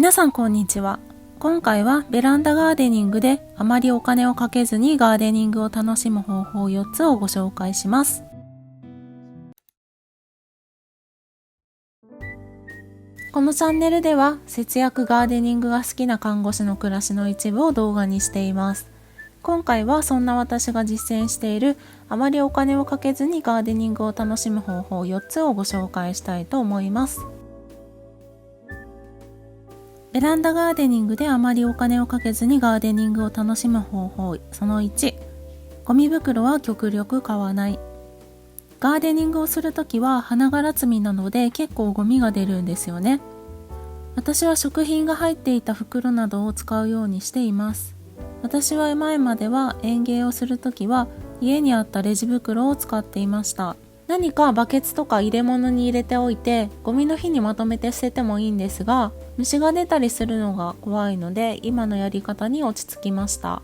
皆さんこんにちは。今回はベランダガーデニングであまりお金をかけずにガーデニングを楽しむ方法4つをご紹介します。このチャンネルでは節約ガーデニングが好きな看護師の暮らしの一部を動画にしています。今回はそんな私が実践しているあまりお金をかけずにガーデニングを楽しむ方法4つをご紹介したいと思います。ベランダガーデニングであまりお金をかけずにガーデニングを楽しむ方法その1、ゴミ袋は極力買わない。ガーデニングをするときは花柄摘みなので結構ゴミが出るんですよね。私は食品が入っていた袋などを使うようにしています。私は前までは園芸をするときは家にあったレジ袋を使っていました。何かバケツとか入れ物に入れておいてゴミの日にまとめて捨ててもいいんですが、虫が出たりするのが怖いので今のやり方に落ち着きました。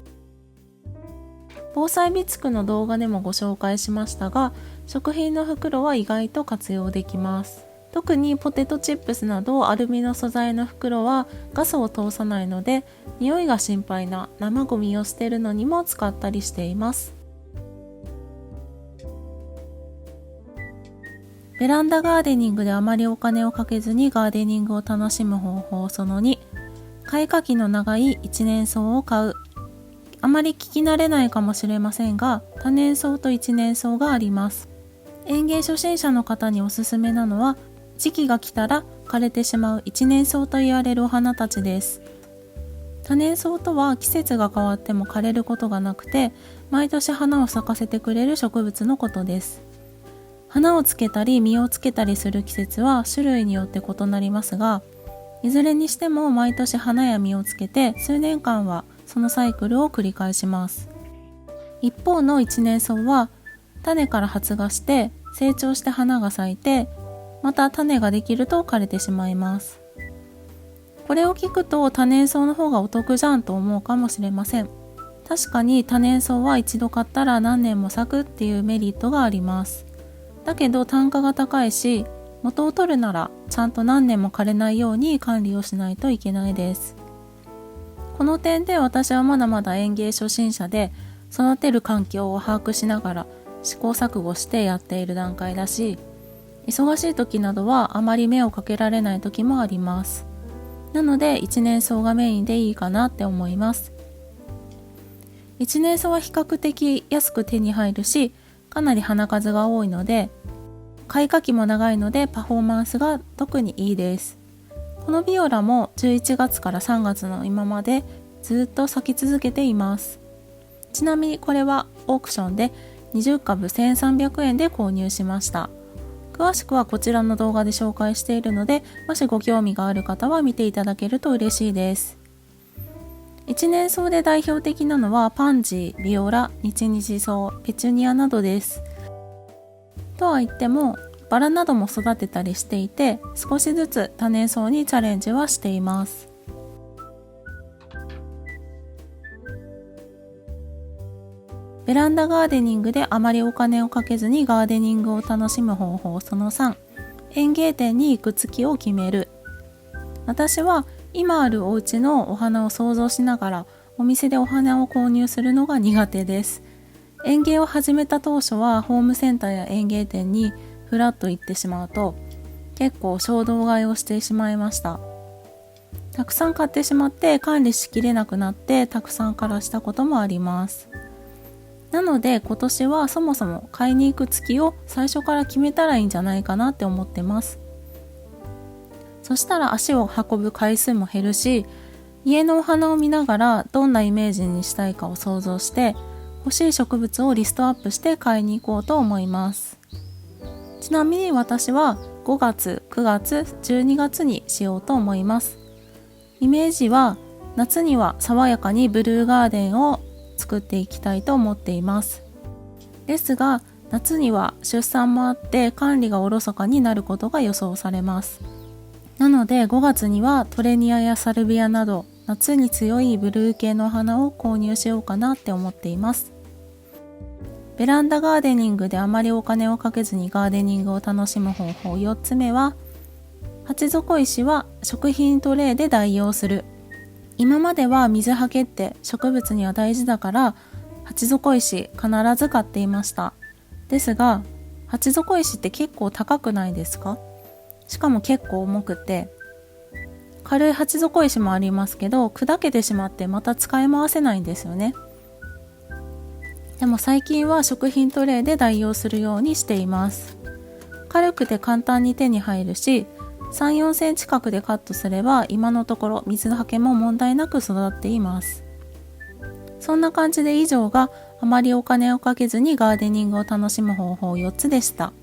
防災備蓄の動画でもご紹介しましたが、食品の袋は意外と活用できます。特にポテトチップスなどアルミの素材の袋はガスを通さないので、匂いが心配な生ゴミを捨てるのにも使ったりしています。ベランダガーデニングであまりお金をかけずにガーデニングを楽しむ方法その2、開花期の長い一年草を買う。あまり聞き慣れないかもしれませんが、多年草と一年草があります。園芸初心者の方におすすめなのは、時期が来たら枯れてしまう一年草と言われるお花たちです。多年草とは季節が変わっても枯れることがなくて、毎年花を咲かせてくれる植物のことです。花をつけたり実をつけたりする季節は種類によって異なりますが、いずれにしても毎年花や実をつけて数年間はそのサイクルを繰り返します。一方の一年草は種から発芽して成長して花が咲いて、また種ができると枯れてしまいます。これを聞くと多年草の方がお得じゃんと思うかもしれません。確かに多年草は一度買ったら何年も咲くっていうメリットがあります。だけど単価が高いし、元を取るならちゃんと何年も枯れないように管理をしないといけないです。この点で私はまだまだ園芸初心者で、育てる環境を把握しながら試行錯誤してやっている段階だし、忙しい時などはあまり目をかけられない時もあります。なので一年草がメインでいいかなって思います。一年草は比較的安く手に入るし、かなり花数が多いので、開花期も長いのでパフォーマンスが特にいいです。このビオラも11月から3月の今までずっと咲き続けています。ちなみにこれはオークションで20株1300円で購入しました。詳しくはこちらの動画で紹介しているので、もしご興味がある方は見ていただけると嬉しいです。一年草で代表的なのはパンジー、ビオラ、日々草、ペチュニアなどです。とは言ってもバラなども育てたりしていて、少しずつ多年草にチャレンジはしています。ベランダガーデニングであまりお金をかけずにガーデニングを楽しむ方法その3、園芸店に行く月を決める。私は今あるお家のお花を想像しながらお店でお花を購入するのが苦手です。園芸を始めた当初はホームセンターや園芸店にフラッと行ってしまうと結構衝動買いをしてしまいました。たくさん買ってしまって管理しきれなくなってたくさん枯らしたこともあります。なので今年はそもそも買いに行く月を最初から決めたらいいんじゃないかなって思ってます。そしたら足を運ぶ回数も減るし、家のお花を見ながらどんなイメージにしたいかを想像して欲しい植物をリストアップして買いに行こうと思います。ちなみに私は5月、9月、12月にしようと思います。イメージは夏には爽やかにブルーガーデンを作っていきたいと思っています。ですが夏には出産もあって管理がおろそかになることが予想されます。なので5月にはトレニアやサルビアなど夏に強いブルー系の花を購入しようかなって思っています。ベランダガーデニングであまりお金をかけずにガーデニングを楽しむ方法4つ目は、鉢底石は食品トレイで代用する。今までは水はけって植物には大事だから鉢底石必ず買っていました。ですが鉢底石って結構高くないですか？しかも結構重くて、軽い鉢底石もありますけど砕けてしまってまた使い回せないんですよね。でも最近は食品トレイで代用するようにしています。軽くて簡単に手に入るし、3、4センチ角でカットすれば今のところ水はけも問題なく育っています。そんな感じで以上があまりお金をかけずにガーデニングを楽しむ方法4つでした。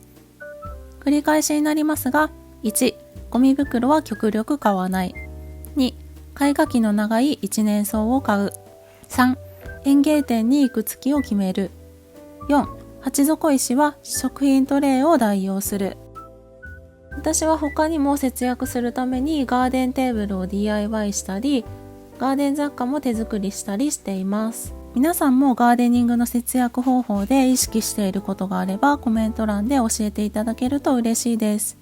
繰り返しになりますが、1、ゴミ袋は極力買わない。2、開花期の長い一年草を買う。3、園芸店に行く月を決める。4、鉢底石は食品トレイを代用する。私は他にも節約するためにガーデンテーブルを DIY したり、ガーデン雑貨も手作りしたりしています。皆さんもガーデニングの節約方法で意識していることがあればコメント欄で教えていただけると嬉しいです。